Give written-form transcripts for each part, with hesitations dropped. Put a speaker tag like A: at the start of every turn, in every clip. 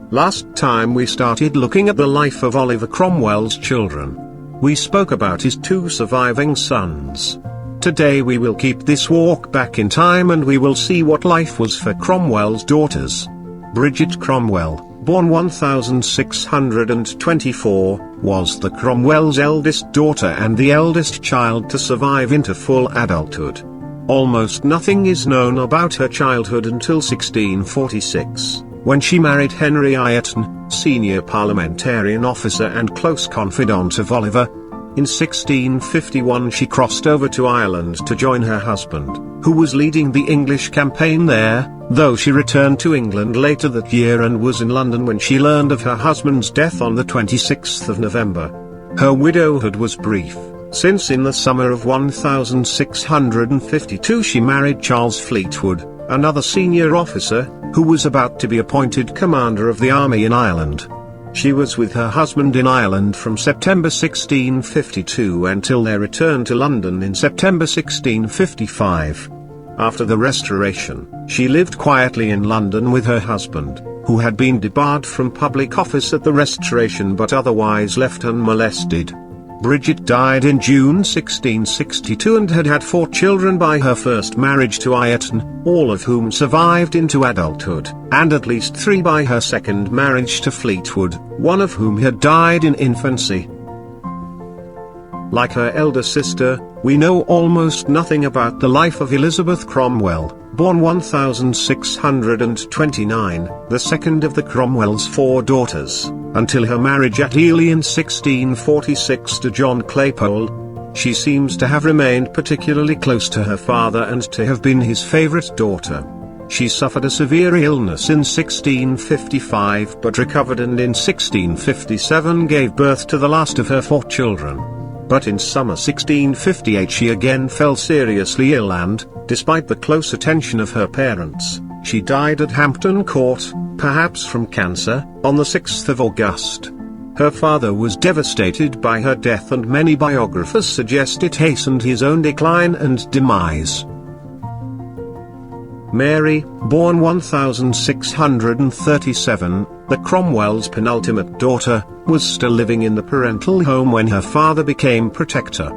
A: Last time we started looking at the life of Oliver Cromwell's children. We spoke about his two surviving sons. Today we will keep this walk back in time and we will see what life was for Cromwell's daughters. Bridget Cromwell, born 1624, was the Cromwells' eldest daughter and the eldest child to survive into full adulthood. Almost nothing is known about her childhood until 1646. When she married Henry Ireton, senior parliamentarian officer and close confidant of Oliver. In 1651 she crossed over to Ireland to join her husband, who was leading the English campaign there, though she returned to England later that year and was in London when she learned of her husband's death on the 26th of November. Her widowhood was brief, since in the summer of 1652 she married Charles Fleetwood, another senior officer, who was about to be appointed commander of the army in Ireland. She was with her husband in Ireland from September 1652 until their return to London in September 1655. After the Restoration, she lived quietly in London with her husband, who had been debarred from public office at the Restoration but otherwise left unmolested. Bridget died in June 1662 and had 4 children by her first marriage to Ireton, all of whom survived into adulthood, and at least 3 by her second marriage to Fleetwood, one of whom had died in infancy. Like her elder sister, we know almost nothing about the life of Elizabeth Cromwell, born 1629, the second of the Cromwells' 4 daughters, until her marriage at Ely in 1646 to John Claypole. She seems to have remained particularly close to her father and to have been his favourite daughter. She suffered a severe illness in 1655 but recovered and in 1657 gave birth to the last of her 4 children. But in summer 1658 she again fell seriously ill and, despite the close attention of her parents, she died at Hampton Court, perhaps from cancer, on the 6th of August. Her father was devastated by her death and many biographers suggest it hastened his own decline and demise. Mary, born 1637, the Cromwells' penultimate daughter, was still living in the parental home when her father became protector.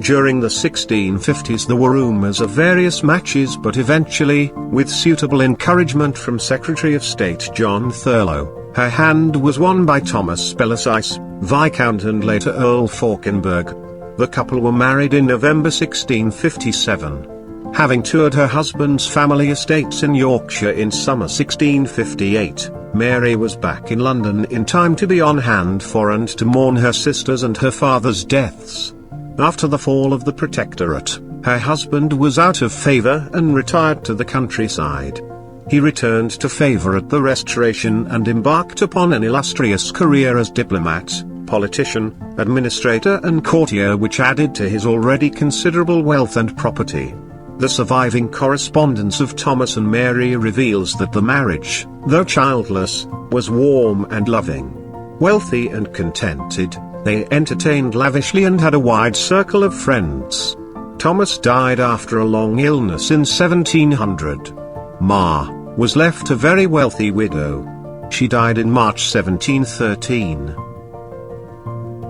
A: During the 1650s there were rumours of various matches but eventually, with suitable encouragement from Secretary of State John Thurlow, her hand was won by Thomas Bellasyse, Viscount and later Earl Fauconberg. The couple were married in November 1657. Having toured her husband's family estates in Yorkshire in summer 1658, Mary was back in London in time to be on hand for and to mourn her sister's and her father's deaths. After the fall of the Protectorate, her husband was out of favour and retired to the countryside. He returned to favour at the Restoration and embarked upon an illustrious career as diplomat, politician, administrator and courtier which added to his already considerable wealth and property. The surviving correspondence of Thomas and Mary reveals that the marriage, though childless, was warm and loving. Wealthy and contented, they entertained lavishly and had a wide circle of friends. Thomas died after a long illness in 1700. Ma was left a very wealthy widow. She died in March 1713.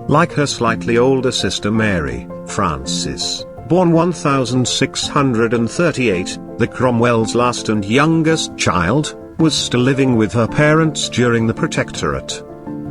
A: Like her slightly older sister Mary, Frances, born 1638, the Cromwells' last and youngest child, was still living with her parents during the Protectorate.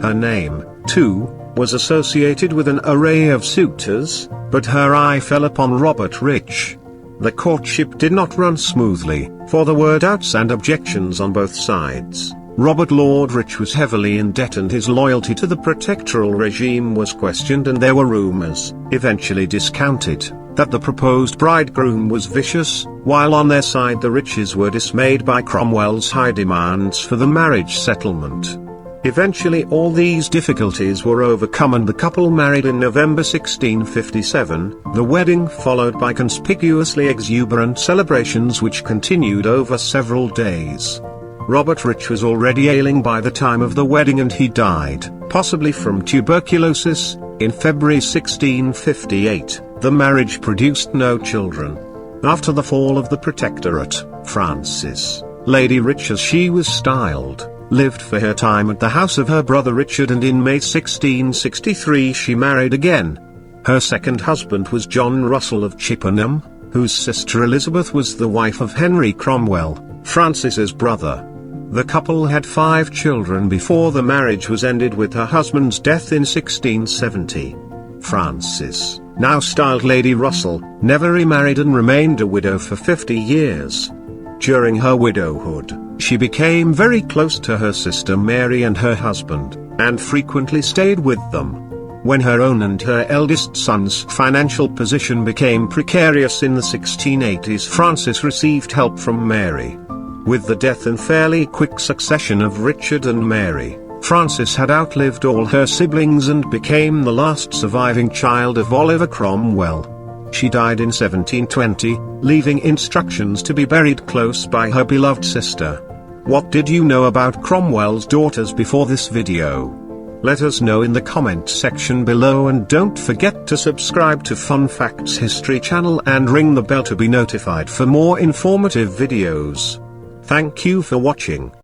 A: Her name, too, was associated with an array of suitors, but her eye fell upon Robert Rich. The courtship did not run smoothly, for there were doubts and objections on both sides. Robert Lord Rich was heavily in debt and his loyalty to the protectoral regime was questioned and there were rumours, eventually discounted, that the proposed bridegroom was vicious, while on their side the Riches were dismayed by Cromwell's high demands for the marriage settlement. Eventually all these difficulties were overcome and the couple married in November 1657, the wedding followed by conspicuously exuberant celebrations which continued over several days. Robert Rich was already ailing by the time of the wedding and he died, possibly from tuberculosis, in February 1658. The marriage produced no children. After the fall of the Protectorate, Frances, Lady Rich as she was styled, lived for her time at the house of her brother Richard, and in May 1663 she married again. Her second husband was John Russell of Chippenham, whose sister Elizabeth was the wife of Henry Cromwell, Frances's brother. The couple had 5 children before the marriage was ended with her husband's death in 1670. Frances, now styled Lady Russell, never remarried and remained a widow for 50 years. During her widowhood, she became very close to her sister Mary and her husband, and frequently stayed with them. When her own and her eldest son's financial position became precarious in the 1680s, Frances received help from Mary. With the death in fairly quick succession of Richard and Mary, Frances had outlived all her siblings and became the last surviving child of Oliver Cromwell. She died in 1720, leaving instructions to be buried close by her beloved sister. What did you know about Cromwell's daughters before this video? Let us know in the comment section below, and don't forget to subscribe to Fun Facts History channel and ring the bell to be notified for more informative videos. Thank you for watching.